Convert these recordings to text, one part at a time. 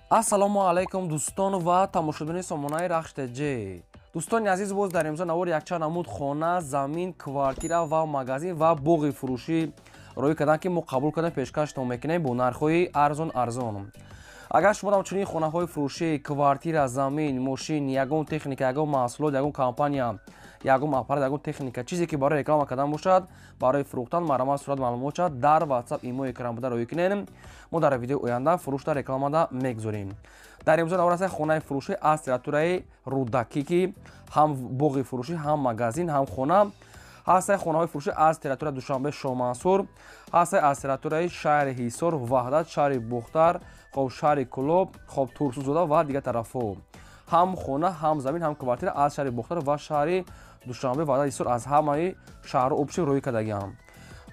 ассалому алайкум дӯстон ва тамошобини сомонаи рахштеҷӣ. дӯстони азиз, боз дар имрӯза навори якчанд намуд хона, замин, квартира ва магазин ва боғи фурӯшӣ роҳӣ кардам, ки мо қабул кардем пешкаштон мекунем бо нархҳои арзон. агар шумо дар чунин хонаҳои фурӯшӣ, квартира, замин, мошин, ягон техника, ягон маҳсулот, ягон компания, ягон аппарат, ягон техника чизе ки барои реклама кардан бошад, барои фурӯхтан марамат сурат маълумот шад, дар WhatsApp имои экран буда роҳӣ кунем. мо дар видеои оянда фурӯшта рекламада мегузорем. дар имрӯза навор аст хонаи фурӯшӣ аз территорияи рӯдакӣ, ки ҳам боғи фурӯшӣ, ҳам магазин, ҳам хона ҳастаи хонаҳои фурӯшӣ аз территорияи душанбе шоҳмансур, ҳастаи аз территорияи шаҳри ҳисор, ваҳдат, шаҳри бухтар, хоб шаҳри кӯлоб, хоб турсузода ва дигар тарафҳо. ҳам хона, ҳам замин, ҳам квартира аз шаҳри бухтар ва шаҳри душанбе, ваҳдат, ҳисор аз ҳамаи шаҳрҳо обши роҳӣ кардагиам.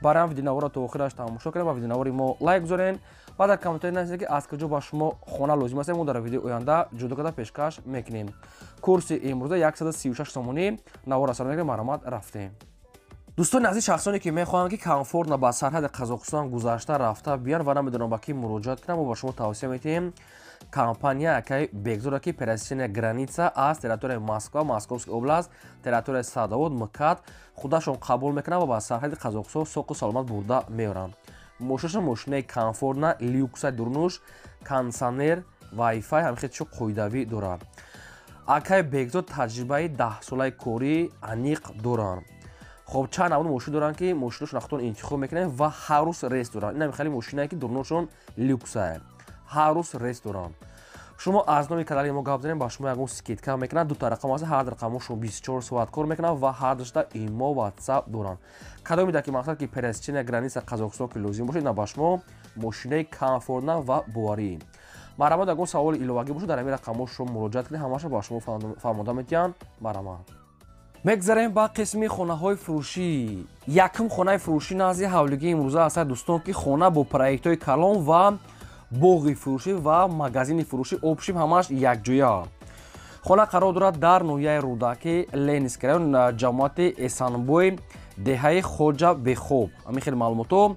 барои ҳам видеонавора то охираш тамошо кунед ва видеонавори мо лайк гузорен ва дар комментари нависед, ки аз куҷо ба шумо хона лозим аст. мо дар видеои оянда ҷудо карда пешкаш мекунем. курси имрӯза 136 сомонӣ навора сар мекунем. маромад рафтем. дӯстони азиз, шахсоне ки мехоҳанд ки комфортно ба сарҳади Қазоқистон гузашта рафта биёянд ва намедонам ба кӣ муроҷиат кунам, мо ба шумо тавсия метиҳем компания якай бегзора, ки пересечения граница аз территорияи Москва, Московский област, территорияи Садовод, МКАД худашон қабул мекунанд ва ба сарҳади Қазоқистон соқу саломат бурда меоранд. мошинашон мошинаи комфортна, люкса, дурнуш, кондиционер, вайфай ҳамихел қоидавӣ дорад. акай бегзор таҷрибаи 10 солаи корӣ аниқ доранд. хоб чанд намуд мошин доранд, ки мошинашон ахтон интихоб мекунанд ва ҳар рӯз рейс доранд. ин хеле мошинае, ки дурнушон люксае, ҳар рӯз рейс доранд. шумо аз номи канали мо гап занем, ба шумо ягон скидка мекунанд. дута рақам аст, ҳар рақамошон 24 соат кор мекунанд ва ҳар дашта имо WhatsApp доранд. кадом мида ки мақсад ки пересечения граница Қазоқистон ки лозим бошад, ина ба шумо мошинаи комфортна ва боварӣ. марамад ягон саволи иловагӣ бошад, дар ҳамин рақамошон муроҷиат кунед, ҳамаша ба шумо фаҳмода метиҳанд. марамад. мегзарем ба қисми хонаҳои фурӯшӣ. якум хонаи фурӯшӣ назди ҳавлигии имрӯза аст, дӯстон, ки хона бо проектҳои калон ва боғи фурӯшӣ ва магазини фурӯшӣ обшим ҳамаш якҷоя. хона қарор дорад дар ноҳияи рӯдакӣ, Ленинский район, ҷамоати Эсанбой, деҳаи Хоҷа Бехоб. ҳамин хеле маълумото.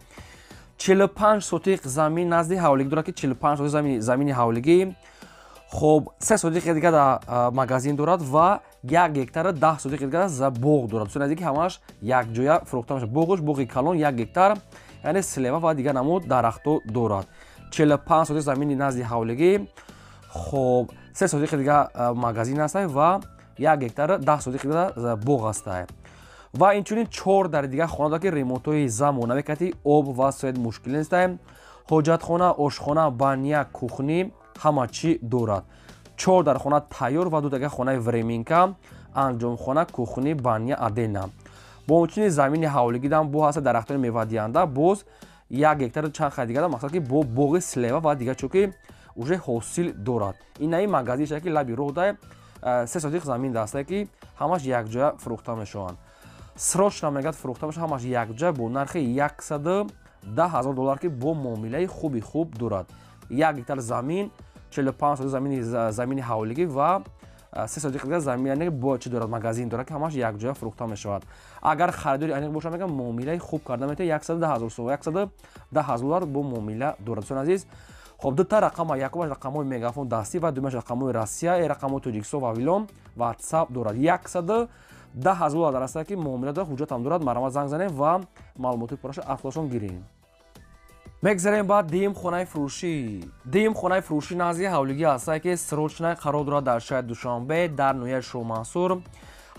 45 сотиқ замин назди ҳавлигӣ дорад, ки 45 сотиқ замини ҳавлигӣ. хоб 3 сотиқи дигар дар магазин дорад ва 1 гектар 10 сотиқи дигар за боғ дорад. достони азиз, ки ҳамаш якҷоя фурӯхта мешавад. боғуш боғи калон 1 гектар, яъне слева ва дигар намуд дарахтҳо дорад. 45 сотиқ замини назди ҳавлигӣ, хоб 3 сотиқи дигар магазин ҳастай ва 1 гектар 10 сотиқи дигар боғ ҳастай. ва инчунин 4 дар дигар хона дорад, ки ремонтҳои замонавӣ кати об ва соед мушкил нестай. ҳоҷатхона, ошхона, баня, кухни ҳама чӣ дорад. 4 дар хона тайёр ва 2 дигар хонаи временка, анҷомхона, кухни, баня отдельна. бо инчунин замини ҳавлигӣ дам бо ҳаста дарахтони мевадиҳанда боз 1 гектар чанд хай дигар мақсад ки бо боғи слева ва дигар чӯ ки уже ҳосил дорад. инаи магазин шаки лаби роҳ дай 3 сотиқ замин дастай, ки ҳамаш якҷоя фурӯхта мешаванд. срочна мегӯяд фурӯхта мешавад ҳамаш якҷоя бо нархи $110 000, ки бо муомилаи хуби хуб дорад. 1 гектар замин, 45 сотиқ замини ҳавлигӣ ва 3 сотиқ дигар замин, яъне бо чӣ дорад, магазин дорад, ки ҳамаш якҷоя фурӯхта мешавад. агар харидори аниқ бошад, мегӯям муомилаи хуб карда метавонад. $110 000 бо муомила дорад. достони азиз, хоб дута рақама, якумаш рақамҳои мегафон дастӣ ва думаш рақамҳои Россия, рақамҳои Тоҷикистон ва Вавилон WhatsApp дорад. $110 000 аст, ки муомила дорад, ҳуҷҷатам дорад. марамад занг занем ва маълумоти пурраша аслошон гирем. мегзарем ба дим хонаи фурӯшӣ. дим хонаи фурӯшӣ назди ҳавлигӣ аст, ки срочна қарор дорад дар шаҳри Душанбе, дар ноҳияи Шоҳмансур,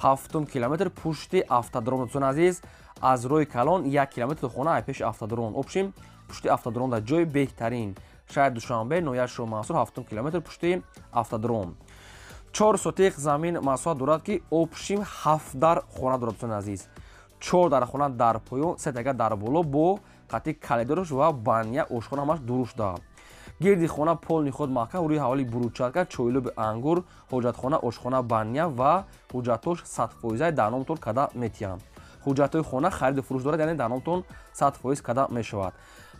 7 километр пушти автодром. дӯстони азиз, аз роҳи калон 1 километр хона ай пеши автодром. обшим пушти автодром дар ҷои беҳтарин. шаҳри Душанбе, ноҳияи Шоҳмансур, 7 километр пушти автодром. 4 сотиқ замин масоҳат дорад, ки обшим 7 дар хона дорад. дӯстони азиз, 4 дар хона дар поён, 3 дигар дар боло бо қати калидорош ва баня, ошхона ҳамаш дурушта. гирди хона полни худ маҳкам, рӯи ҳавали буручатка, чойлуби ангур, ҳоҷатхона, ошхона, баня ва ҳуҷҷатош 100% дар номтон када метиҳанд. ҳуҷҷатҳои хона хариду фурӯш дорад, яъне дар номтон 100% када мешавад.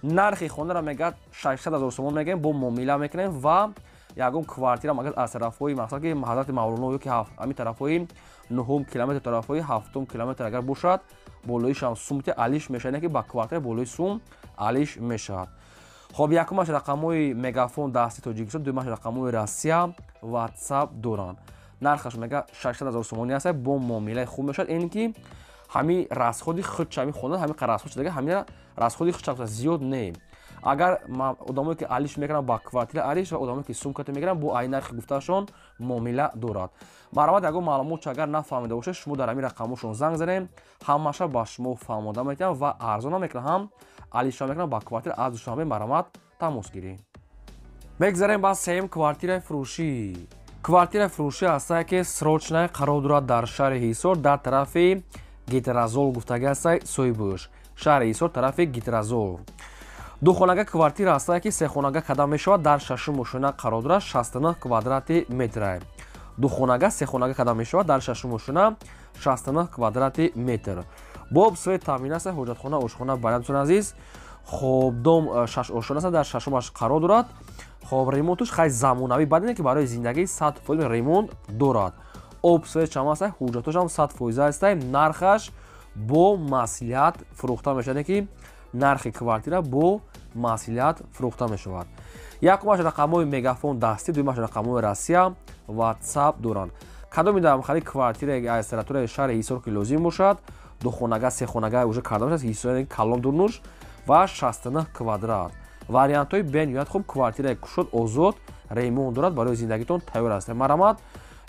нархи хонаро мегӯяд 600 000 сомон мегӯем, бо муомила мекунем ва ягон квартира магад аз тарафҳои мақсад ки ҳазрати Мавлоно ё ки ҳамин тарафҳои 9 километр тарафҳои 7 километр агар бошад, болоишам сумти алиш мешавад, ки ба квартира болои сум алиш мешавад. хоб якумаш рақамҳои мегафон дасти Тоҷикистон, дуюмаш рақамҳои Россия WhatsApp доранд. нархаш мега 600 000 сомонӣ аст. бо муомилаи хуб мешавад. ин ки ҳамин расходи хурдша ҳамин хона ҳамин расход шуда ҳамин расходи хурдша зиёд не. агар одамое ки алиш мекунанд ба квартира алиш ва одамое ки сумката мегиранд бо ай нархи гуфтаашон муомила дорад. марамат ягон маълумот агар нафаҳмида бошед шумо дар ҳамин рақамҳошон занг занем, ҳамаша ба шумо фаҳмода мекунанд ва арзона мекунанд, ҳам алиша мекунанд ба квартира аз душанбе марамат тамос гиред. мегзарем ба сеюм квартираи фурӯшӣ. квартираи фурӯшӣ ҳастае ки срочная қарор дорад дар шаҳри Ҳисор дар тарафи Гитразол гуфтагӣ ҳастае Сойбӯш. шаҳри Ҳисор тарафи Гитразол. духонага квартира ҳастае ки сехонага кадам мешавад дар шашум ошина қарор дорад 69 квадрати метр. духонага сехонага кадам мешавад дар шашум ошина 69 квадрати метр. бо обсои таъмин аст, ҳоҷатхона ошхона байнад дӯстон азиз. хоб дом 6 ошхона аст, дар шашумаш қарор дорад. хоб ремонтуш хай замонавӣ бадине ки барои зиндагӣ 100% ремонт дорад. обсои чам аст, ҳуҷҷатош ҳам 100% аст. нархаш бо маслиҳат фурӯхта мешавад, ки нархи квартира бо маслиҳат фурӯхта мешавад. якумаш рақамҳои мегафон дастӣ, дуюмаш рақамҳои Россия WhatsApp доранд. кадоми дар махалли квартираи аз территорияи шаҳри Ҳисор ки лозим бошад, духонага сехонага уже карда мешавад, Ҳисори калон дурнуш ва 69 квадрат. вариантҳои бениҳоят хуб квартираи кушод озод ремонт дорад, барои зиндагитон тайёр аст. марамат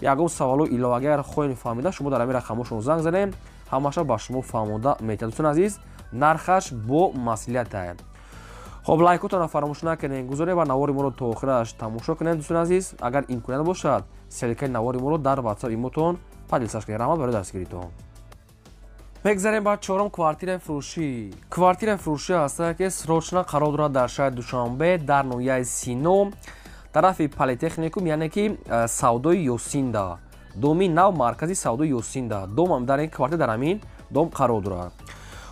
ягон саволҳои иловагӣ агар хоҳед фаҳмида шумо дар ҳамин рақамҳошон занг занем, ҳамаша ба шумо фаҳмода метавонад. дӯстон азиз, нархаш бо маслиҳат аст. хоб лайкотонро фаромӯш накунед, гузоред ва навори моро то охираш тамошо кунед. дӯстон азиз, агар имконият бошад селикаи навори моро дар WhatsApp имотон падилсаш кунед. раҳмат барои дастгиритон. мегзарем ба чорум квартираи фурӯшӣ. квартираи фурӯшӣ ҳастае ки срочна қарор дорад дар шаҳри Душанбе дар ноҳияи Сино тарафи политехникум, яъне ки савдои Ёсинда. доми нав маркази савдои Ёсинда. дом дар ин квартира дар ҳамин дом қарор дорад.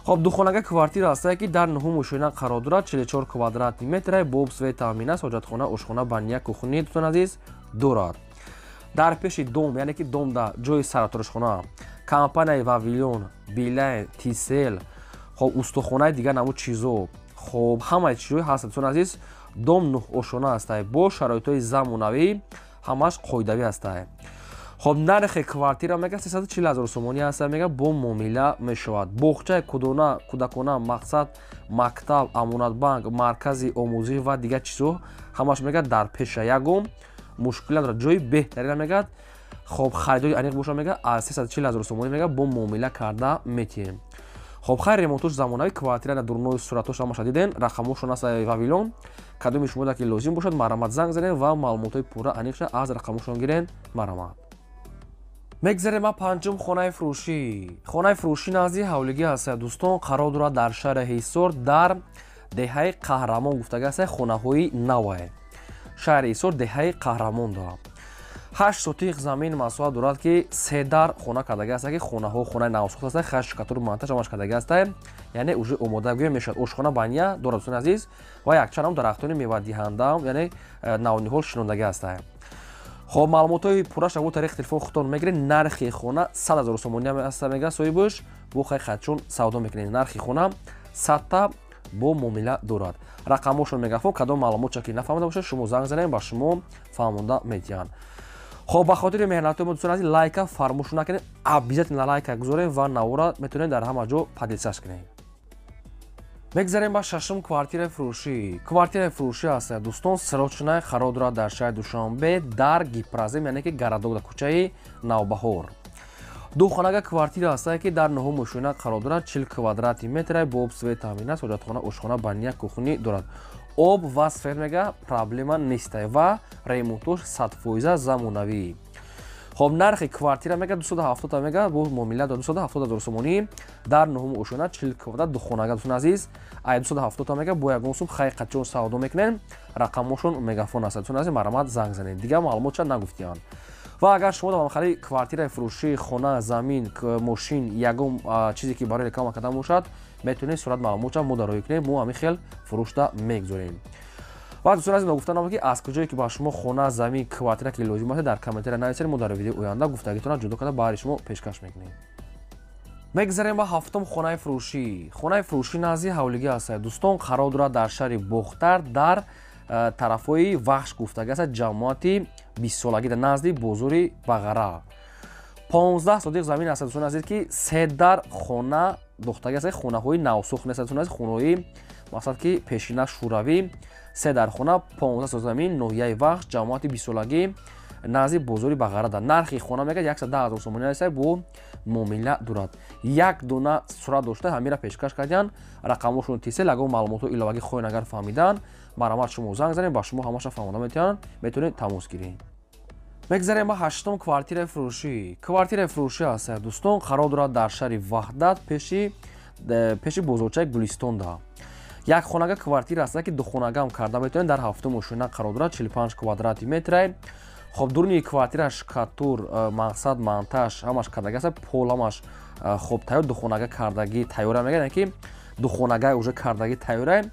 хоб духонага квартира ҳастае ки дар нуҳум ошина қарор дорад 44 квадрати метр бо обсои таъмин аст, ҳоҷатхона ошхона баня кухни дӯстон азиз дорад. дар пеши дом, яъне ки дом да ҷои сараторошхона компанияи Вавилон, Билайн, Тисел, хоб устухонаи дигар намуд чизо, хоб ҳамаи чизои ҳаст дӯстон азиз. дом нуҳ ошона астае бо шароитҳои замонавӣ, ҳамаш қоидавӣ астае. хоб нархи квартира мега 340 000 сомонӣ аст, мега бо муомила мешавад. боғчаи кӯдакона, мақсад мактаб, амонатбанк, маркази омӯзиш ва дигар чизо ҳамаш мега дар пеша. ягон мушкилат дорад, ҷои беҳтарина мегад. хоб харидори аниқ боша мега аз 340 000 сомонӣ мега бо муомила карда метиҳем. хоб хай ремонтуш замонавӣ квартира дурнои суратош ҳамаша диден. рақамҳошон аст Вавилон. кадоми шумо ки лозим бошад марамат занг занед ва маълумотҳои пурра аниқша аз рақамҳошон гирен. марамат. мегзарем ба панҷум хонаи фурӯшӣ. хонаи фурӯшӣ назди ҳавлигӣ аст дӯстон, қарор дорад дар шаҳри Ҳисор дар деҳаи Қаҳрамон гуфтагӣ аст, хонаҳои навае. шаҳри Ҳисор деҳаи Қаҳрамон дорад. 8 сотиқ замин масоҳат дорад ки 3 дар хона кардагӣ аст, ки хонаҳо хонаи навсохта аст, хаш шикатур монтаж ҳамаш кардагӣ аст, яъне уже омода гӯя мешавад. ошхона баня дорад дӯстон азиз ва якчанд дарахтони мевадиҳанда, яъне навниҳол шинондагӣ аст. хоб маълумотҳои пурраша бо тариқи телефон худтон мегиред. нархи хона 100 000 сомонӣ аст, мега соҳибуш бо хай хатчон савдо мекунед. нархи хона 100 бо муомила дорад. рақамҳошон мегафон, кадом маълумотша ки нафаҳмида бошед шумо занг занед, ба шумо фаҳмонда метиҳанд. хоб ба хотири меҳнатҳои мо дӯстон азиз лайка фаромӯш накунед, обязательно лайка гузоред ва навора метавонед дар ҳама ҷо падилсаш кунед. мегзарем ба шашум квартираи фурӯшӣ. квартираи фурӯшӣ аст дӯстон, срочная қарор дорад дар шаҳри Душанбе дар Гипразем, яъне ки Гарадок дар кӯчаи Навбаҳор. духонага квартира астае ки дар нуҳум ошина қарор дорад 40 квадрати метр бо обсои таъмин аст, ҳоҷатхона ошхона баня кухни дорад. об ва свет мега проблема нест ва ремонтош 100% замонавӣ. хоб нархи квартира мега 270 мега бо муомила 270 000 сомонӣ дар нуҳум ошона 40 квадрат духонага дӯстон азиз. ай 270 мега бо ягон сум хай қатчон савдо мекунен. рақамҳошон мегафон аст дӯстон азиз, марамат занг занед. дигар маълумотша нагуфтиянд. ва агар шумо дар махалли квартираи фурӯшӣ, хона, замин, мошин ягон чизе ки барои реклама кардан бошад, метавонед сурат маълумотша мо дароӣ кунед, мо ҳамин хел фурӯшта мегузорем. ва дӯстон азиз, гуфтанам ки аз куҷое ки ба шумо хона, замин, квартира ки лозим аст дар комментария нависед, мо дар видеои оянда гуфтагитона ҷудо карда баъри шумо пешкаш мекунем. мегзарем ба ҳафтум хонаи фурӯшӣ. Хонаи фурӯшӣ назди ҳавлигӣ аст. Дӯстон қарор дорад дар шаҳри Бохтар дар тарафҳои вахш гуфтагӣ аст ҷамоати 20 солагӣ дар назди бозори Бағара. 15 сотиқ замин аст дӯстон азиз ки 3 дар хона дохтагӣ аст. хонаҳои навсохт нест дӯстон азиз, хонаҳои мақсад ки пешина шӯравӣ 3 дар хона 15 сотиқ замин ноҳияи вахш ҷамоати 20 солагӣ назди бозори Бағара дар. нархи хона мегӯяд 110 000 сомони аст бо муомила дорад. як дона сурат дошта ҳамира пешкаш кардиян. рақамошон тисел ягон маълумотҳои иловагӣ хоҳен агар фаҳмидан марамат шумо занг занед, ба шумо ҳамаша фаҳмода метавонед тамос гиред. мегзарем ба ҳаштум квартираи фурӯшӣ. квартираи фурӯшӣ аст дӯстон, қарор дорад дар шаҳри Ваҳдат пеши бозорчаи Гулистонда. як хонага квартира аст ки духонагам карда метавонед. дар ҳафтум ошина қарор дорад 45 квадрати метр. хоб дурни квартираш катур мақсад монтаж ҳамаш кардаги аст. пол ҳамаш хоб тайёр духонага кардаги тайёра мегӯяд ки духонага уже кардаги тайёра.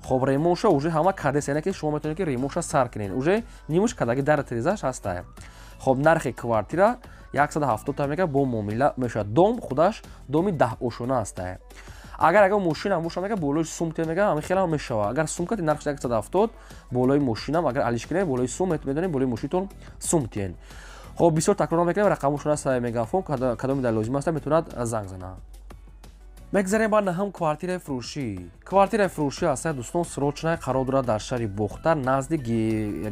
хоб ремонша уже ҳама кардес, яъне ки шумо метавонед ки ремонша сар кунед. уже нимуш кардаги дар тирезаш ҳаста. хоб нархи квартира 170 та мега бо муомила мешавад. дом худаш доми 10 ошона аст. агар ягон мошина моша мега болои сум те мега ами хелам мешава. агар сумкати нархш 170 болои мошинам агар алиш кине болои сум метавонед болои мошинтон сум тиен. хоб бисёр такрор мекунем. рақамошон аст мегафон кадоми дар лозим аст метавонад занг занад. мегзарем ба наҳам квартираи фурӯшӣ. квартираи фурӯшӣ аст дӯстон, срочная қарор дорад дар шаҳри Бохтар назди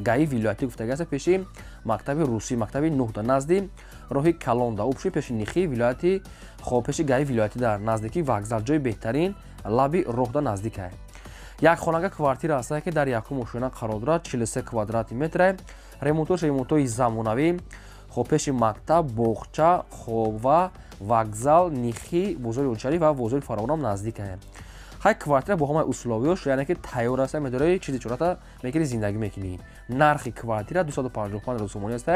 гаи вилоятӣ гуфтагӣ аст пеши мактаби русӣ, мактаби 9 назди роҳи Калонда, обши пеши Нихи вилояти. хоб пеши гаи вилоятӣ дар наздики вокзал, ҷои беҳтарин лаби роҳда наздик аст. як хонага квартира аст ки дар якум ошона қарор дорад 43 квадрати метр. ремонтои замонавӣ, хоб пеши мактаб, боғча, хова, вокзал, Нихи, бозори Олшариф ва бозори Фаровонам наздик аст. ҳай квартира бо ҳамаи условиёш, яъне ки тайёр аст, медори чизи чората мекунӣ зиндагӣ мекунӣ. нархи квартира 255 000 сомони аст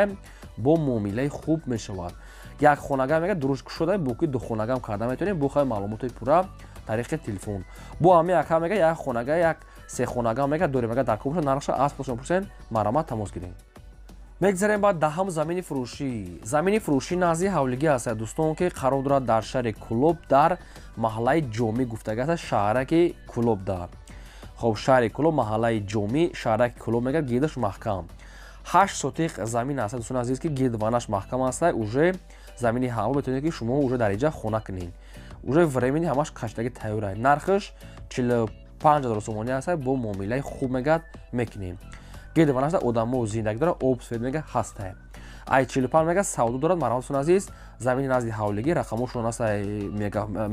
бо муомилаи хуб мешавад. як хонага мега дуруш кушода бо ки ду хонагам карда метавонед. бо хай маълумотои пурра тариқи телефон. бо ами яка мега як хонага як се хонага мега дорем мега дар кӯбша нархша аз 50% марамат тамос гиред. мегзарем ба даҳам замини фурӯшӣ. замини фурӯшӣ назди ҳавлигӣ аст дӯстон, ки қарор дорад дар шаҳри Кӯлоб дар маҳаллаи ҷомӣ гуфтагӣ аст шаҳраки Кӯлобда. хоб шаҳри Кӯлоб маҳаллаи ҷомӣ шаҳраки Кӯлоб мегӯяд гирдаш маҳкам. 8 сотиқ замин аст дӯстон азиз ки гирдванаш маҳкам аст. уже замини ҳаво метавонед ки шумо уже дар инҷа хона кунед. уже времени ҳамаш каштаги тайёр аст. нархш 45 000 сомони аст бо муомилаи хуб мегӯяд мекунем. гирдванаш одамо зиндагӣ дорад, об сфед мега ҳаста. ай 45 мега савдо дорад. мараматон азиз, замини назди ҳавлигӣ, рақамошон аст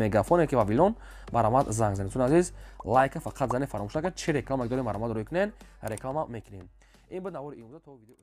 мегафоне ки вавилон марамат занг занед. тон азиз, лайка фақат зане фаромӯш накунед. чӣ реклама дорем марамат рӯй кунед, реклама мекунем. ин буд навори имрӯза. то видео